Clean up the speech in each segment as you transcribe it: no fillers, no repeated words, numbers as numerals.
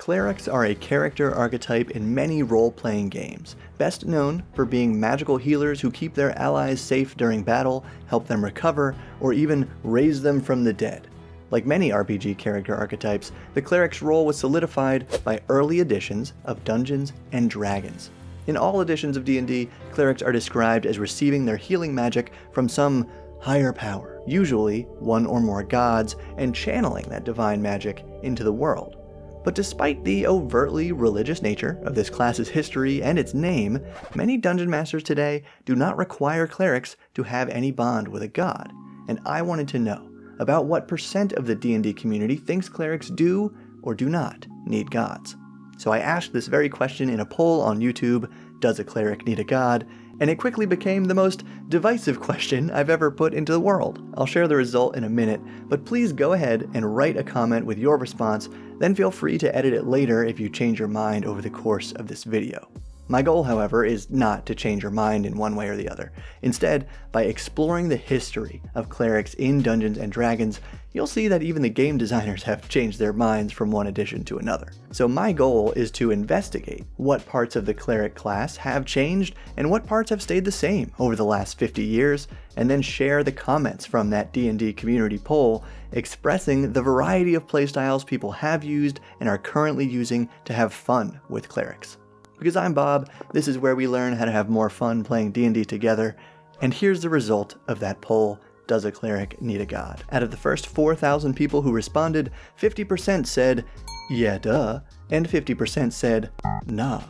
Clerics are a character archetype in many role-playing games, best known for being magical healers who keep their allies safe during battle, help them recover, or even raise them from the dead. Like many RPG character archetypes, the Cleric's role was solidified by early editions of Dungeons and Dragons. In all editions of D&D, Clerics are described as receiving their healing magic from some higher power, usually one or more gods, and channeling that divine magic into the world. But despite the overtly religious nature of this class's history and its name, many dungeon masters today do not require clerics to have any bond with a god, and I wanted to know about what percent of the D&D community thinks clerics do or do not need gods. So I asked this very question in a poll on YouTube, does a cleric need a god? And it quickly became the most divisive question I've ever put into the world. I'll share the result in a minute, but please go ahead and write a comment with your response, then feel free to edit it later if you change your mind over the course of this video. My goal, however, is not to change your mind in one way or the other. Instead, by exploring the history of clerics in Dungeons and Dragons, you'll see that even the game designers have changed their minds from one edition to another. So my goal is to investigate what parts of the cleric class have changed and what parts have stayed the same over the last 50 years, and then share the comments from that D&D community poll expressing the variety of playstyles people have used and are currently using to have fun with clerics. Because I'm Bob, this is where we learn how to have more fun playing D&D together, and here's the result of that poll, does a cleric need a god? Out of the first 4,000 people who responded, 50% said, yeah duh, and 50% said, nah.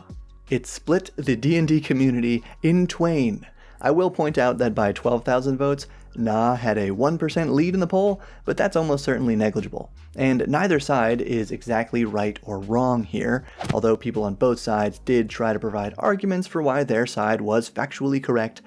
It split the D&D community in twain. I will point out that by 12,000 votes, nah had a 1% lead in the poll, but that's almost certainly negligible. And neither side is exactly right or wrong here, although people on both sides did try to provide arguments for why their side was factually correct,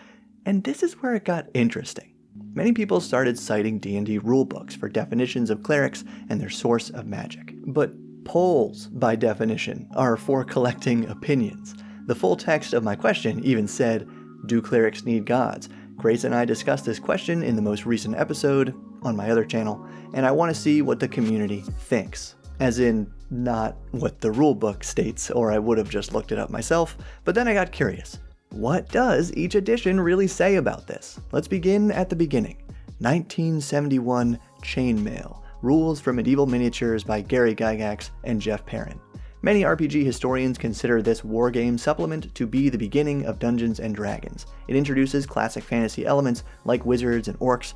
and this is where it got interesting. Many people started citing D&D rulebooks for definitions of clerics and their source of magic. But polls, by definition, are for collecting opinions. The full text of my question even said, do clerics need gods? Grace and I discussed this question in the most recent episode on my other channel, and I want to see what the community thinks. As in, not what the rulebook states, or I would have just looked it up myself, but then I got curious. What does each edition really say about this? Let's begin at the beginning. 1971 Chainmail, Rules for Medieval Miniatures by Gary Gygax and Jeff Perrin. Many RPG historians consider this wargame supplement to be the beginning of Dungeons and Dragons. It introduces classic fantasy elements like wizards and orcs,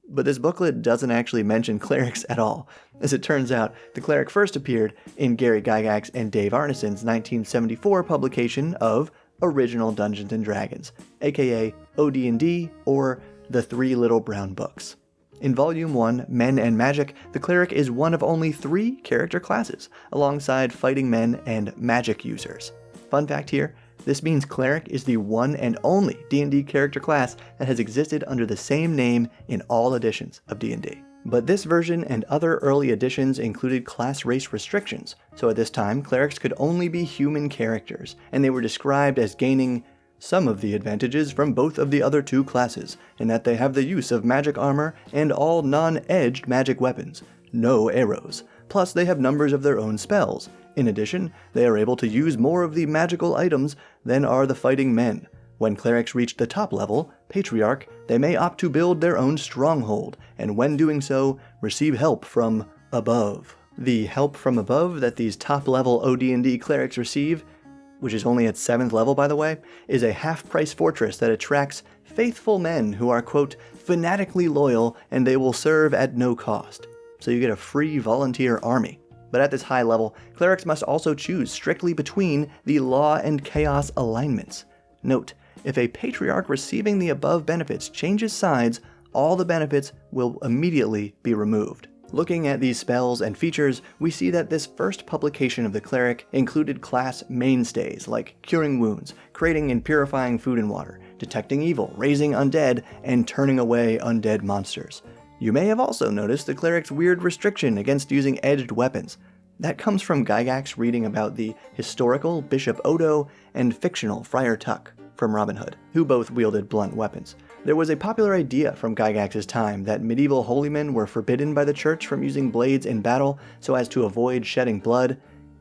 but this booklet doesn't actually mention clerics at all. As it turns out, the cleric first appeared in Gary Gygax and Dave Arneson's 1974 publication of Original Dungeons and Dragons, aka OD&D or The Three Little Brown Books. In Volume 1, Men and Magic, the cleric is one of only 3 character classes, alongside fighting men and magic users. Fun fact here, this means cleric is the one and only D&D character class that has existed under the same name in all editions of D&D. But this version and other early editions included class race restrictions, so at this time clerics could only be human characters, and they were described as gaining some of the advantages from both of the other 2 classes, in that they have the use of magic armor and all non-edged magic weapons, no arrows, plus they have numbers of their own spells. In addition, they are able to use more of the magical items than are the fighting men. When clerics reach the top level, Patriarch, they may opt to build their own stronghold, and when doing so, receive help from above. The help from above that these top-level OD&D clerics receive, which is only at 7th level by the way, is a half-price fortress that attracts faithful men who are, quote, fanatically loyal and they will serve at no cost. So you get a free volunteer army. But at this high level, clerics must also choose strictly between the law and chaos alignments. Note, if a patriarch receiving the above benefits changes sides, all the benefits will immediately be removed. Looking at these spells and features, we see that this first publication of the cleric included class mainstays like curing wounds, creating and purifying food and water, detecting evil, raising undead, and turning away undead monsters. You may have also noticed the cleric's weird restriction against using edged weapons. That comes from Gygax reading about the historical Bishop Odo and fictional Friar Tuck from Robin Hood, who both wielded blunt weapons. There was a popular idea from Gygax's time that medieval holy men were forbidden by the church from using blades in battle so as to avoid shedding blood,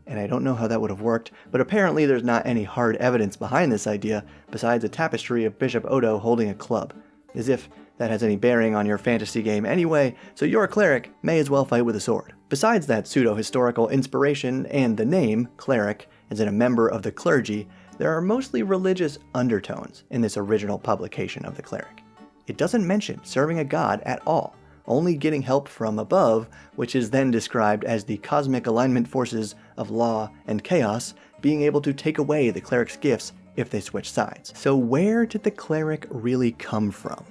and I don't know how that would have worked, but apparently there's not any hard evidence behind this idea besides a tapestry of Bishop Odo holding a club. As if that has any bearing on your fantasy game anyway, so your cleric may as well fight with a sword. Besides that pseudo-historical inspiration and the name, cleric, as in a member of the clergy, there are mostly religious undertones in this original publication of the cleric. It doesn't mention serving a god at all, only getting help from above, which is then described as the cosmic alignment forces of law and chaos being able to take away the cleric's gifts if they switch sides. So where did the cleric really come from?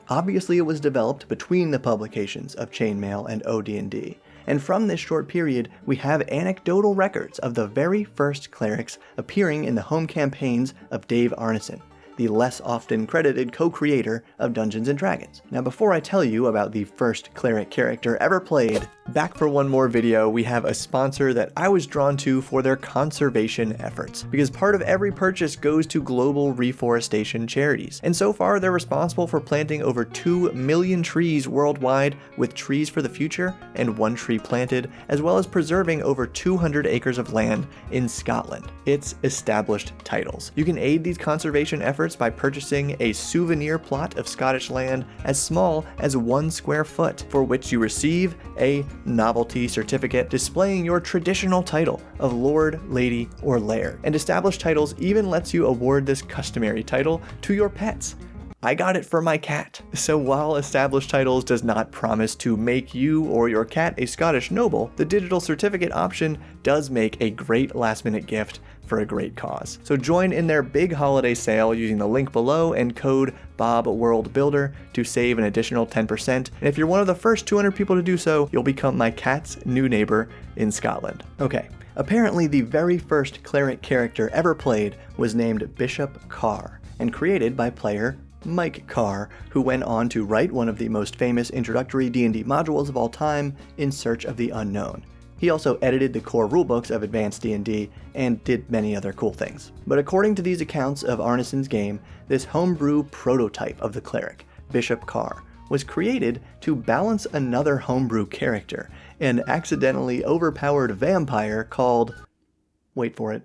Obviously it was developed between the publications of Chainmail and OD&D, and from this short period we have anecdotal records of the very first clerics appearing in the home campaigns of Dave Arneson, the less often credited co-creator of Dungeons & Dragons. Now before I tell you about the first cleric character ever played, back for one more video, we have a sponsor that I was drawn to for their conservation efforts, because part of every purchase goes to global reforestation charities, and so far they're responsible for planting over 2 million trees worldwide with Trees for the Future and One Tree Planted, as well as preserving over 200 acres of land in Scotland. It's established titles. You can aid these conservation efforts by purchasing a souvenir plot of Scottish land as small as 1 square foot, for which you receive a novelty certificate displaying your traditional title of Lord, Lady, or Lair. And Established Titles even lets you award this customary title to your pets. I got it for my cat. So while Established Titles does not promise to make you or your cat a Scottish noble, the digital certificate option does make a great last-minute gift for a great cause. So join in their big holiday sale using the link below and code BobWorldBuilder to save an additional 10%. And if you're one of the first 200 people to do so, you'll become my cat's new neighbor in Scotland. Okay, apparently the very first cleric character ever played was named Bishop Carr and created by player Mike Carr, who went on to write one of the most famous introductory D&D modules of all time, In Search of the Unknown. He also edited the core rulebooks of Advanced D&D and did many other cool things. But according to these accounts of Arneson's game, this homebrew prototype of the cleric, Bishop Carr, was created to balance another homebrew character, an accidentally overpowered vampire called, wait for it,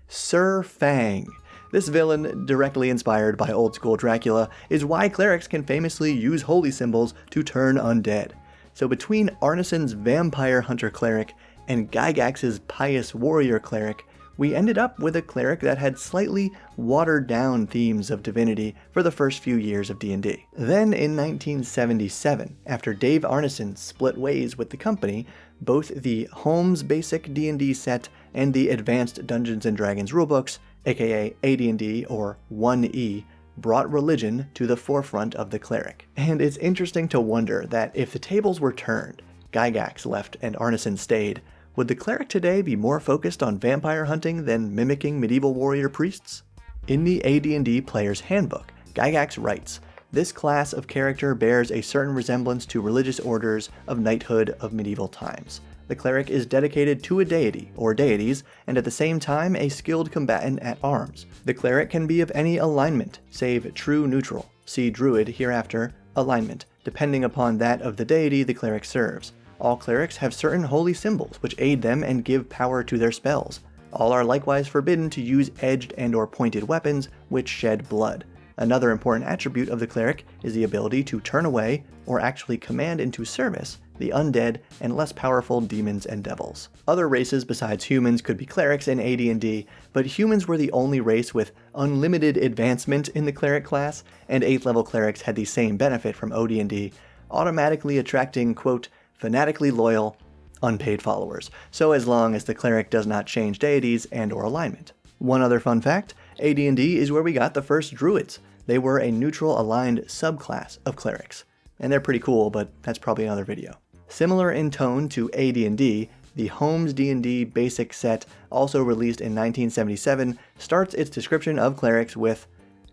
Sir Fang. This villain, directly inspired by old-school Dracula, is why clerics can famously use holy symbols to turn undead. So between Arneson's vampire hunter cleric and Gygax's pious warrior cleric, we ended up with a cleric that had slightly watered-down themes of divinity for the first few years of D&D. Then in 1977, after Dave Arneson split ways with the company, both the Holmes Basic D&D set and the Advanced Dungeons & Dragons rulebooks, aka AD&D or 1E, brought religion to the forefront of the cleric. And it's interesting to wonder that if the tables were turned, Gygax left and Arneson stayed, would the cleric today be more focused on vampire hunting than mimicking medieval warrior priests? In the AD&D Player's Handbook, Gygax writes, "This class of character bears a certain resemblance to religious orders of knighthood of medieval times. The cleric is dedicated to a deity or deities, and at the same time a skilled combatant at arms. The cleric can be of any alignment, save true neutral. See Druid hereafter, alignment, depending upon that of the deity the cleric serves. All clerics have certain holy symbols which aid them and give power to their spells. All are likewise forbidden to use edged and or pointed weapons which shed blood. Another important attribute of the cleric is the ability to turn away, or actually command into service, the undead and less powerful demons and devils." Other races besides humans could be clerics in AD&D, but humans were the only race with unlimited advancement in the cleric class, and 8th level clerics had the same benefit from OD&D, automatically attracting, quote, fanatically loyal, unpaid followers, so as long as the cleric does not change deities and or alignment. One other fun fact, AD&D is where we got the first druids. They were a neutral aligned subclass of clerics. And they're pretty cool, but that's probably another video. Similar in tone to AD&D, the Holmes D&D Basic set, also released in 1977, starts its description of clerics with,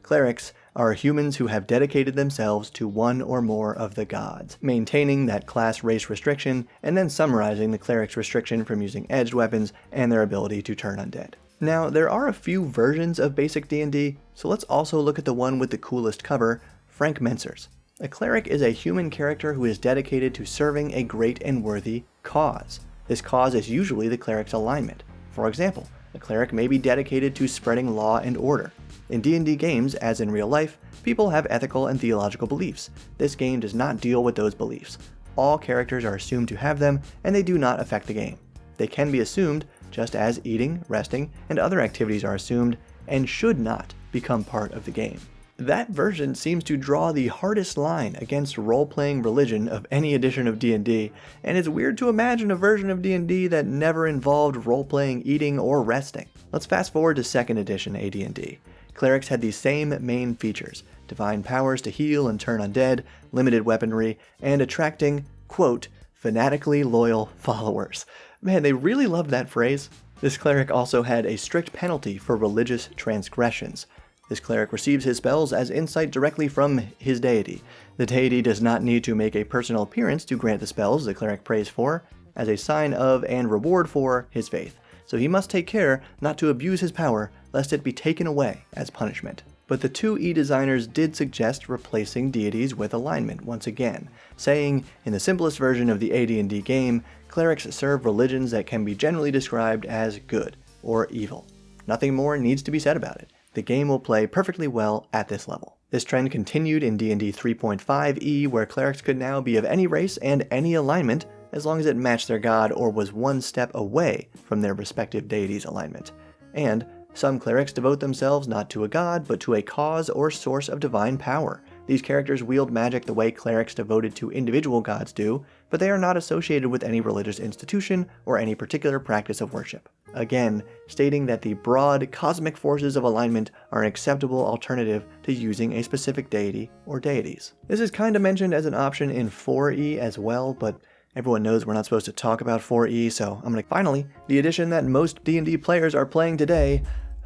"Clerics are humans who have dedicated themselves to one or more of the gods," maintaining that class race restriction, and then summarizing the cleric's restriction from using edged weapons and their ability to turn undead. Now, there are a few versions of Basic D&D, so let's also look at the one with the coolest cover, Frank Menser's. A cleric is a human character who is dedicated to serving a great and worthy cause. This cause is usually the cleric's alignment. For example, a cleric may be dedicated to spreading law and order. In D&D games, as in real life, people have ethical and theological beliefs. This game does not deal with those beliefs. All characters are assumed to have them, and they do not affect the game. They can be assumed, just as eating, resting, and other activities are assumed, and should not become part of the game. That version seems to draw the hardest line against role-playing religion of any edition of D&D, and it's weird to imagine a version of D&D that never involved role-playing, eating, or resting. Let's fast forward to 2nd edition AD&D. Clerics had these same main features: divine powers to heal and turn undead, limited weaponry, and attracting, quote, fanatically loyal followers. Man, they really loved that phrase. This cleric also had a strict penalty for religious transgressions. This cleric receives his spells as insight directly from his deity. The deity does not need to make a personal appearance to grant the spells the cleric prays for, as a sign of and reward for his faith. So he must take care not to abuse his power, lest it be taken away as punishment. But the 2E designers did suggest replacing deities with alignment once again, saying, in the simplest version of the AD&D game, clerics serve religions that can be generally described as good or evil. Nothing more needs to be said about it. The game will play perfectly well at this level. This trend continued in D&D 3.5e, where clerics could now be of any race and any alignment, as long as it matched their god or was one step away from their respective deity's alignment. And some clerics devote themselves not to a god, but to a cause or source of divine power. These characters wield magic the way clerics devoted to individual gods do, but they are not associated with any religious institution or any particular practice of worship. Again, stating that the broad cosmic forces of alignment are an acceptable alternative to using a specific deity or deities. This is kind of mentioned as an option in 4e as well, but everyone knows we're not supposed to talk about 4e, so finally, the edition that most D&D players are playing today,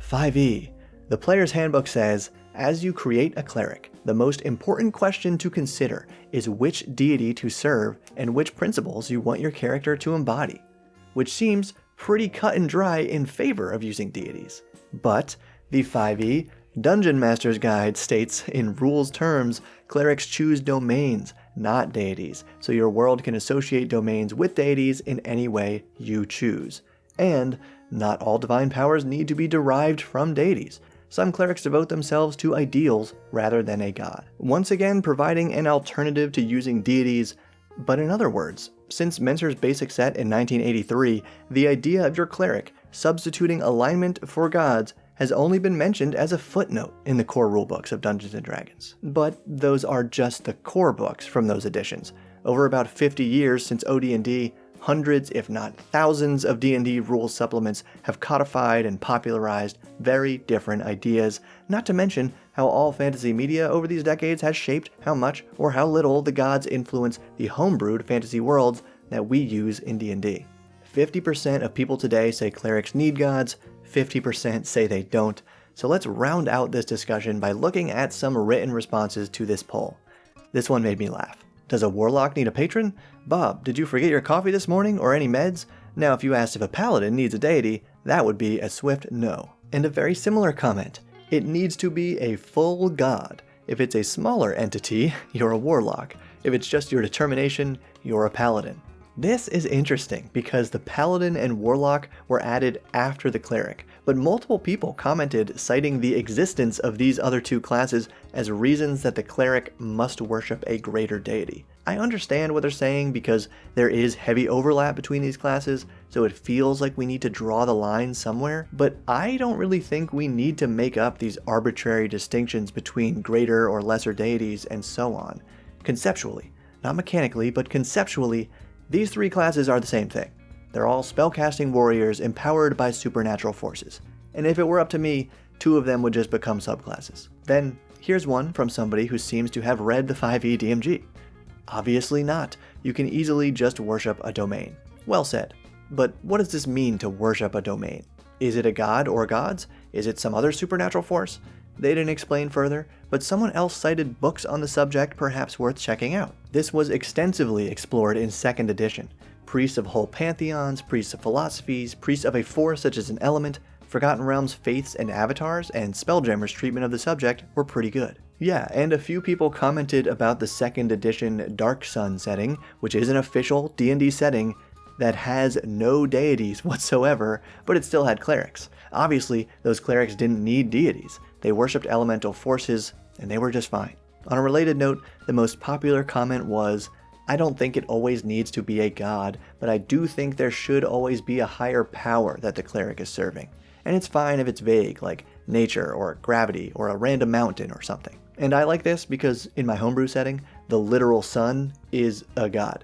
5e. The player's handbook says, as you create a cleric, the most important question to consider is which deity to serve and which principles you want your character to embody, which seems pretty cut and dry in favor of using deities. But the 5e Dungeon Master's Guide states in rules terms, clerics choose domains, not deities, so your world can associate domains with deities in any way you choose. And not all divine powers need to be derived from deities. Some clerics devote themselves to ideals rather than a god, once again providing an alternative to using deities. But in other words, since Mentor's basic set in 1983, the idea of your cleric substituting alignment for gods has only been mentioned as a footnote in the core rulebooks of Dungeons & Dragons. But those are just the core books from those editions. Over about 50 years since OD&D, hundreds, if not thousands, of D&D rules supplements have codified and popularized very different ideas, not to mention how all fantasy media over these decades has shaped how much or how little the gods influence the homebrewed fantasy worlds that we use in D&D. 50% of people today say clerics need gods, 50% say they don't. So let's round out this discussion by looking at some written responses to this poll. This one made me laugh. Does a warlock need a patron? Bob, did you forget your coffee this morning or any meds? Now, if you asked if a paladin needs a deity, that would be a swift no. And a very similar comment. It needs to be a full god. If it's a smaller entity, you're a warlock. If it's just your determination, you're a paladin. This is interesting because the paladin and warlock were added after the cleric, but multiple people commented citing the existence of these other two classes as reasons that the cleric must worship a greater deity. I understand what they're saying because there is heavy overlap between these classes, so it feels like we need to draw the line somewhere, but I don't really think we need to make up these arbitrary distinctions between greater or lesser deities and so on. Conceptually, not mechanically, but conceptually, these three classes are the same thing. They're all spellcasting warriors empowered by supernatural forces. And if it were up to me, two of them would just become subclasses. Then, here's one from somebody who seems to have read the 5e DMG. Obviously not. You can easily just worship a domain. Well said. But what does this mean to worship a domain? Is it a god or gods? Is it some other supernatural force? They didn't explain further, but someone else cited books on the subject perhaps worth checking out. This was extensively explored in 2nd edition. Priests of whole pantheons, priests of philosophies, priests of a force such as an element, Forgotten Realms faiths and avatars, and Spelljammers' treatment of the subject were pretty good. Yeah, and a few people commented about the 2nd edition Dark Sun setting, which is an official D&D setting, that has no deities whatsoever, but it still had clerics. Obviously, those clerics didn't need deities. They worshipped elemental forces, and they were just fine. On a related note, the most popular comment was, "I don't think it always needs to be a god, but I do think there should always be a higher power that the cleric is serving. And it's fine if it's vague, like nature or gravity or a random mountain or something." And I like this because in my homebrew setting, the literal sun is a god.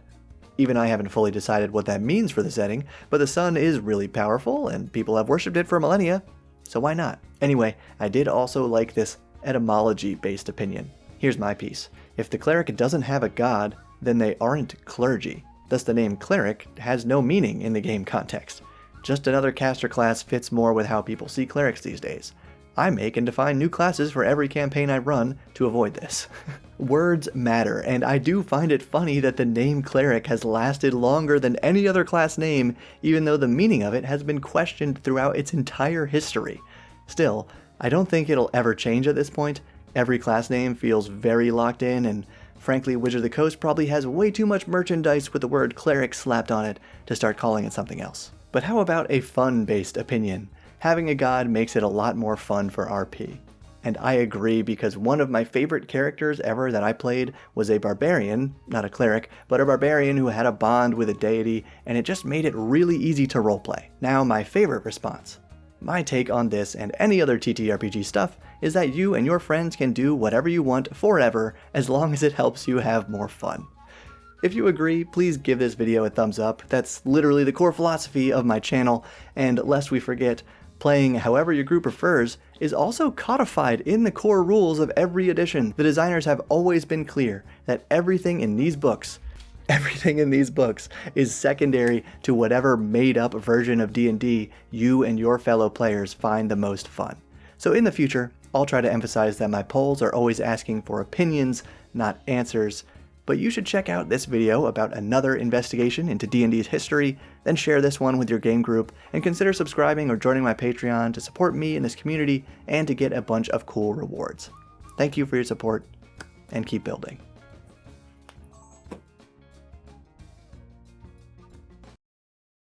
Even I haven't fully decided what that means for the setting, but the sun is really powerful and people have worshipped it for millennia, so why not? Anyway, I did also like this etymology-based opinion. Here's my piece. If the cleric doesn't have a god, then they aren't clergy. Thus the name cleric has no meaning in the game context. Just another caster class fits more with how people see clerics these days. I make and define new classes for every campaign I run to avoid this. Words matter, and I do find it funny that the name cleric has lasted longer than any other class name, even though the meaning of it has been questioned throughout its entire history. Still, I don't think it'll ever change at this point. Every class name feels very locked in, and frankly, Wizard of the Coast probably has way too much merchandise with the word cleric slapped on it to start calling it something else. But how about a fun-based opinion? Having a god makes it a lot more fun for RP. And I agree, because one of my favorite characters ever that I played was a barbarian, not a cleric, but a barbarian who had a bond with a deity, and it just made it really easy to roleplay. Now, my favorite response. My take on this and any other TTRPG stuff is that you and your friends can do whatever you want forever as long as it helps you have more fun. If you agree, please give this video a thumbs up. That's literally the core philosophy of my channel, and lest we forget, playing however your group prefers is also codified in the core rules of every edition. The designers have always been clear that everything in these books is secondary to whatever made-up version of D&D you and your fellow players find the most fun. So in the future, I'll try to emphasize that my polls are always asking for opinions, not answers. But you should check out this video about another investigation into D&D's history, then share this one with your game group, and consider subscribing or joining my Patreon to support me in this community and to get a bunch of cool rewards. Thank you for your support, and keep building.